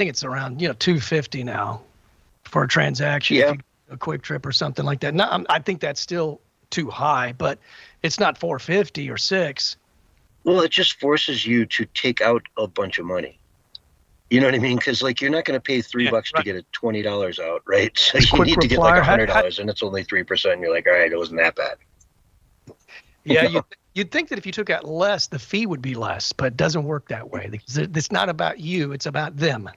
think it's around, 250 now for a transaction. Yeah. If you do a quick trip or something like that. Now, I think that's still too high, but it's not 450 or 6. Well, it just forces you to take out a bunch of money. You know what I mean? Because like you're not going to pay $3 to get it $20 out, right? So It's you need to get like reply. $100, and it's only 3%. And you're like, all right, it wasn't that bad. Yeah, you'd think that if you took out less, the fee would be less, but it doesn't work that way. It's not about you; it's about them.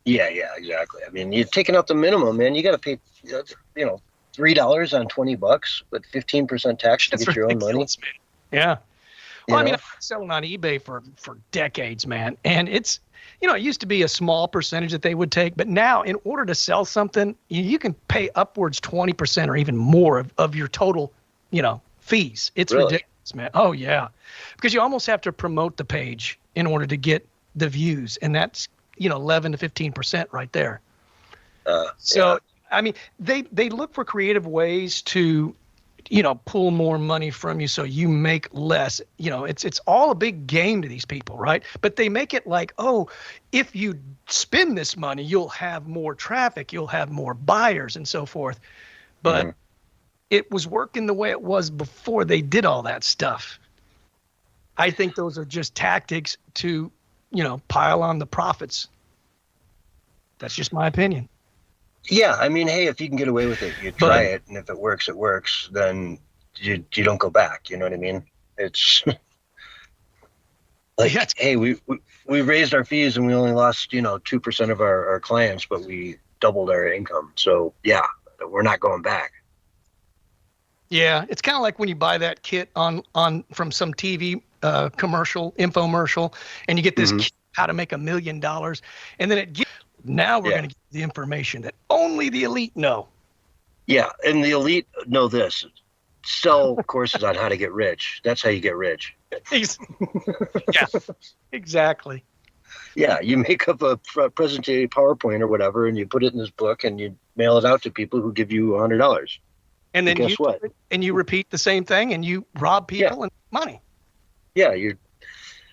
Yeah, exactly. I mean, you're taking out the minimum, man. You got to pay, $3 on $20, but 15% tax to That's get your own money. Man. Yeah. Well, I've been selling on eBay for decades, man, and it's it used to be a small percentage that they would take, but now in order to sell something, you can pay upwards 20% or even more of your total, fees. It's really ridiculous, man. Oh yeah, because you almost have to promote the page in order to get the views, and that's 11 to 15% right there. So I mean, they look for creative ways to pull more money from you so you make less. It's all a big game to these people, right? But they make it like, oh, if you spend this money, you'll have more traffic, you'll have more buyers and so forth. But it was working the way it was before they did all that stuff. I think those are just tactics to, pile on the profits. That's just my opinion. Yeah, I mean, hey, if you can get away with it, you try it, and if it works, then you don't go back. You know what I mean? It's like, hey, we raised our fees and we only lost 2% of our clients, but we doubled our income. So yeah, we're not going back. Yeah, it's kind of like when you buy that kit on from some TV infomercial, and you get this kit, how to make $1 million, and then now we're going to get the information that only the elite know. Yeah, and the elite know this. Sell courses on how to get rich. That's how you get rich. Yeah, exactly. Yeah, you make up a presentation, PowerPoint or whatever, and you put it in this book, and you mail it out to people who give you $100. And then guess what? And you repeat the same thing, and you rob people and money. Yeah, you're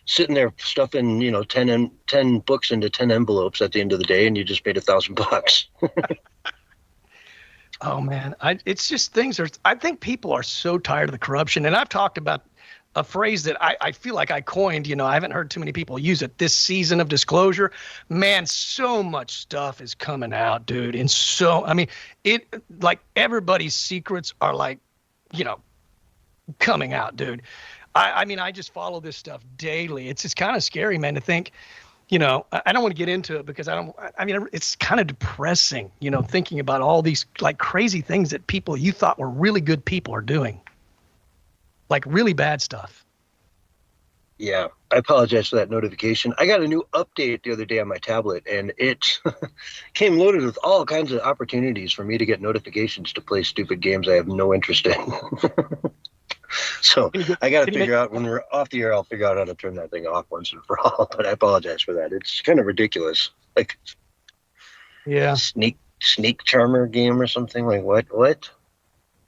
sitting there stuffing 10 books into 10 envelopes at the end of the day, and you just made $1,000. Oh man, it's just I think people are so tired of the corruption, and I've talked about a phrase that I feel like I coined. I haven't heard too many people use it. This season of disclosure, man, so much stuff is coming out, dude, and it like everybody's secrets are like, coming out, dude. I mean, I just follow this stuff daily. It's just kind of scary, man, to think, I don't want to get into it because it's kind of depressing, thinking about all these like crazy things that people you thought were really good people are doing. Like really bad stuff. Yeah, I apologize for that notification. I got a new update the other day on my tablet, and it came loaded with all kinds of opportunities for me to get notifications to play stupid games I have no interest in. So I got to figure out when we're off the air, I'll figure out how to turn that thing off once and for all. But I apologize for that. It's kind of ridiculous. Like, sneak charmer game or something. Like what?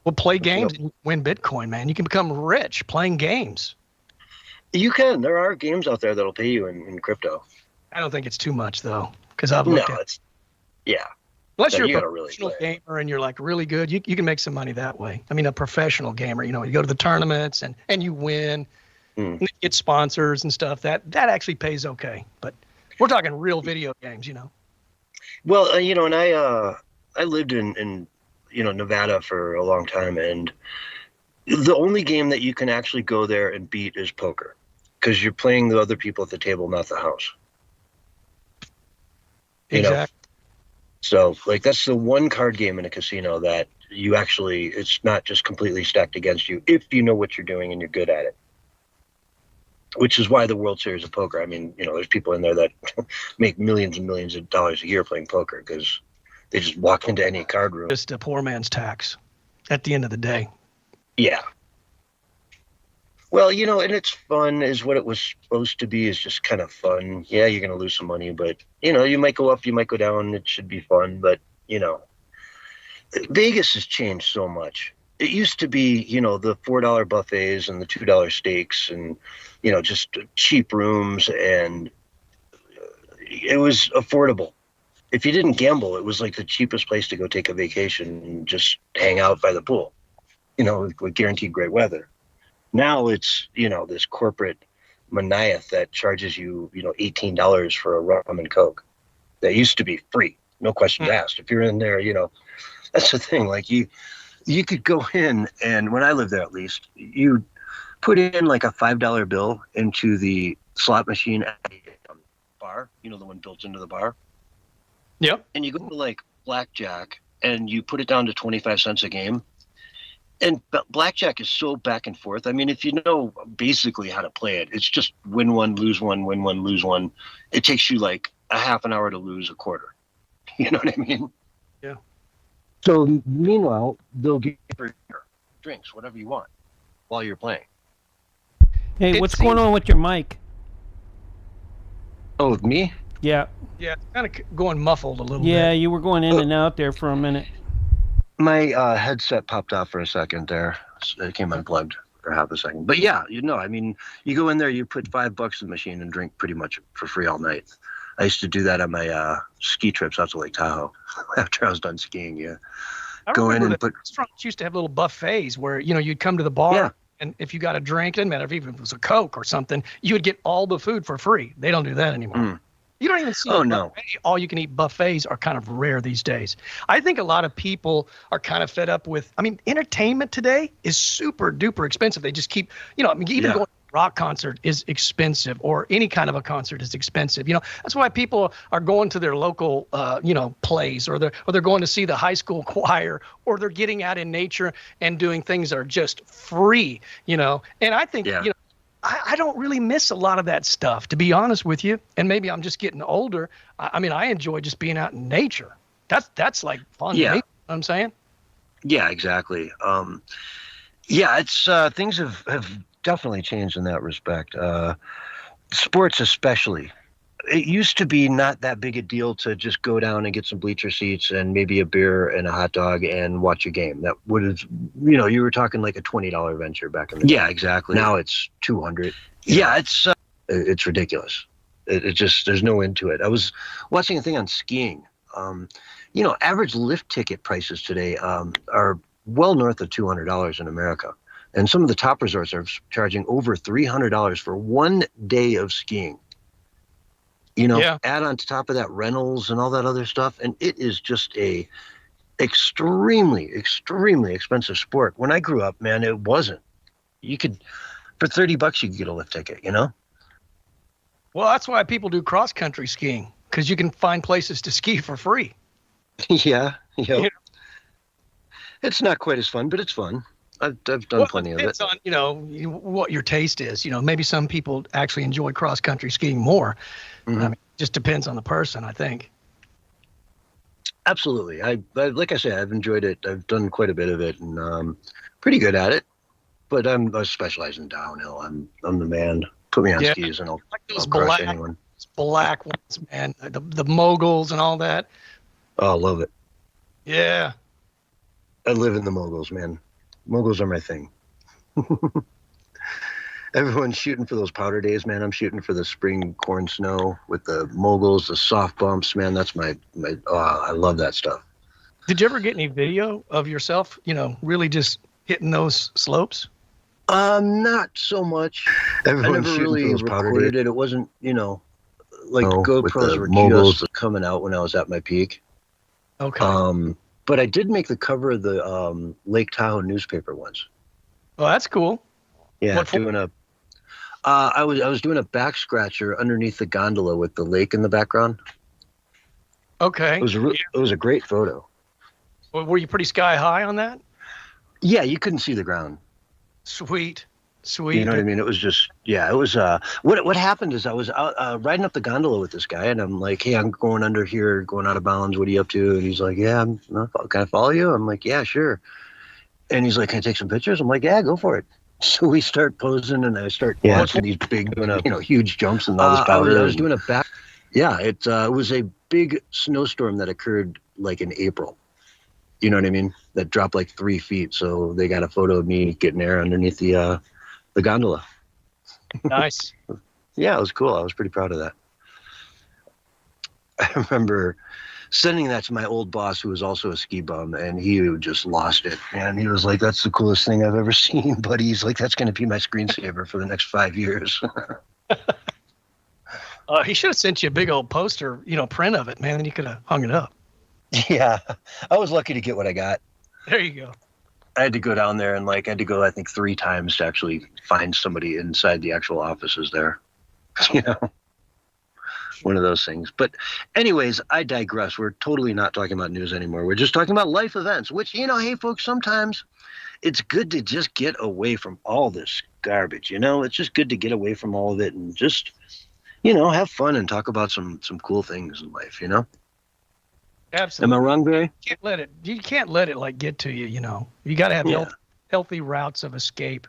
Well, play games and win Bitcoin, man. You can become rich playing games. You can. There are games out there that'll pay you in crypto. I don't think it's too much though, because I've looked at it. Yeah. Unless you're a professional gamer and you're like really good, you can make some money that way. I mean, a professional gamer, you go to the tournaments and you win, and you get sponsors and stuff. That actually pays okay. But we're talking real video games, Well, and I lived in Nevada for a long time, and the only game that you can actually go there and beat is poker, because you're playing the other people at the table, not the house. Exactly. So, like, that's the one card game in a casino that it's not just completely stacked against you if you know what you're doing and you're good at it. Which is why the World Series of Poker, I mean, there's people in there that make millions and millions of dollars a year playing poker because they just walk into any card room. Just a poor man's tax at the end of the day. Yeah. Well, and it's fun is what it was supposed to be, is just kind of fun. Yeah, you're going to lose some money, but, you might go up, you might go down. It should be fun. But, Vegas has changed so much. It used to be, the $4 buffets and the $2 steaks and, just cheap rooms and, it was affordable. If you didn't gamble, it was like the cheapest place to go take a vacation and just hang out by the pool, with guaranteed great weather. Now it's, this corporate maniac that charges you, $18 for a rum and Coke. That used to be free, no questions asked. If you're in there, that's the thing. Like you could go in, and when I lived there, at least, you put in like a $5 bill into the slot machine at the bar, the one built into the bar. Yep. And you go to like blackjack, and you put it down to 25 cents a game. And blackjack is so back and forth. I mean, if you know basically how to play it, it's just win one, lose one, win one, lose one. It takes you like a half an hour to lose a quarter. You know what I mean? Yeah. So meanwhile, they'll give you drinks, whatever you want, while you're playing. Hey, what's going on with your mic? Oh, with me? Yeah. Yeah, it's kind of going muffled a little bit. Yeah, you were going in and out there for a minute. My headset popped off for a second there. It came unplugged for half a second. But yeah, I mean, you go in there, you put $5 in the machine and drink pretty much for free all night. I used to do that on my ski trips out to Lake Tahoe after I was done skiing. Yeah, go in and put. Restaurants used to have little buffets where you'd come to the bar, and if you got a drink, doesn't matter if even if it was a Coke or something, you would get all the food for free. They don't do that anymore. You don't even see all you can eat buffets are kind of rare these days. I think a lot of people are kind of fed up with, entertainment today is super duper expensive. They just keep, even going to a rock concert is expensive, or any kind of a concert is expensive. That's why people are going to their local, plays, or they're going to see the high school choir, or they're getting out in nature and doing things that are just free, and I think, I don't really miss a lot of that stuff, to be honest with you. And maybe I'm just getting older. I enjoy just being out in nature. That's like fun. Yeah. To me, you know what I'm saying? Yeah, exactly. It's things have definitely changed in that respect. Sports especially. It used to be not that big a deal to just go down and get some bleacher seats and maybe a beer and a hot dog and watch a game. That would have, you were talking like a $20 venture back in the day. Yeah, exactly. Now it's $200. Yeah, it's ridiculous. It just, there's no end to it. I was watching a thing on skiing. Average lift ticket prices today are well north of $200 in America. And some of the top resorts are charging over $300 for 1 day of skiing. Add on top of that rentals and all that other stuff. And it is just a extremely, extremely expensive sport. When I grew up, man, it wasn't. You could, for $30, you could get a lift ticket, Well, that's why people do cross-country skiing, because you can find places to ski for free. Yeah. It's not quite as fun, but it's fun. I've done plenty of it. It's on, what your taste is. Maybe some people actually enjoy cross-country skiing more. It just depends on the person, I think. Absolutely. I like I say, I've enjoyed it. I've done quite a bit of it, and pretty good at it. But I specialize in downhill. I'm the man. Put me on skis, and I'll crush anyone. Black ones, man. The moguls and all that. Oh, I love it. Yeah. I live in the moguls, man. Moguls are my thing. Everyone's shooting for those powder days, man. I'm shooting for the spring corn snow with the moguls, the soft bumps, man. That's my I love that stuff. Did you ever get any video of yourself, really just hitting those slopes? Not so much. Everyone's I never really recorded it. It wasn't, like GoPros were just coming out when I was at my peak. Okay. But I did make the cover of the Lake Tahoe newspaper once. Oh, that's cool. Yeah, I was doing a back scratcher underneath the gondola with the lake in the background. Okay. It was a great photo. Well, were you pretty sky high on that? Yeah, you couldn't see the ground. Sweet. You know what I mean? It was just, it was, what happened is I was out riding up the gondola with this guy, and I'm like, hey, I'm going under here, going out of bounds. What are you up to? And he's like, yeah, can I follow you? I'm like, yeah, sure. And he's like, can I take some pictures? I'm like, yeah, go for it. So we start posing, and I start watching these big, huge jumps and all this powder. I was doing a back. Yeah, it was a big snowstorm that occurred like in April. You know what I mean? That dropped like 3 feet. So they got a photo of me getting air underneath the gondola. Nice. Yeah, it was cool. I was pretty proud of that. I remember sending that to my old boss, who was also a ski bum, and he just lost it. And he was like, "That's the coolest thing I've ever seen." But he's like, "That's going to be my screensaver for the next 5 years." He should have sent you a big old poster, print of it, man. Then you could have hung it up. Yeah, I was lucky to get what I got. There you go. I had to go down there and I had to go, I think, 3 times to actually find somebody inside the actual offices there. One of those things. But anyways, I digress. We're totally not talking about news anymore. We're just talking about life events, which, hey, folks, sometimes it's good to just get away from all this garbage. It's just good to get away from all of it and just, have fun and talk about some cool things in life, Absolutely. Am I wrong, Barry? You can't let it get to you. You got to have healthy routes of escape.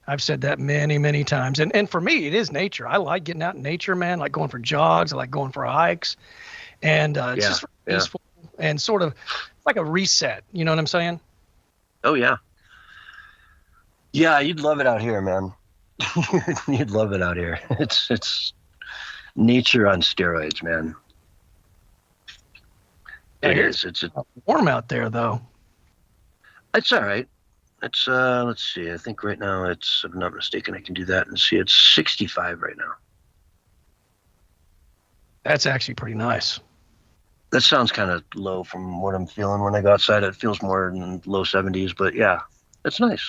I've said that many, many times. And for me, it is nature. I like getting out in nature, man. I like going for jogs. I like going for hikes. And it's just peaceful and sort of like a reset. You know what I'm saying? Oh, yeah. Yeah, you'd love it out here, man. You'd love it out here. It's nature on steroids, man. It is. It's warm out there, though. It's all right. It's let's see. I think right now if I'm not mistaken, I can do that and see. It's 65 right now. That's actually pretty nice. That sounds kind of low from what I'm feeling when I go outside. It feels more in low 70s, but yeah, it's nice.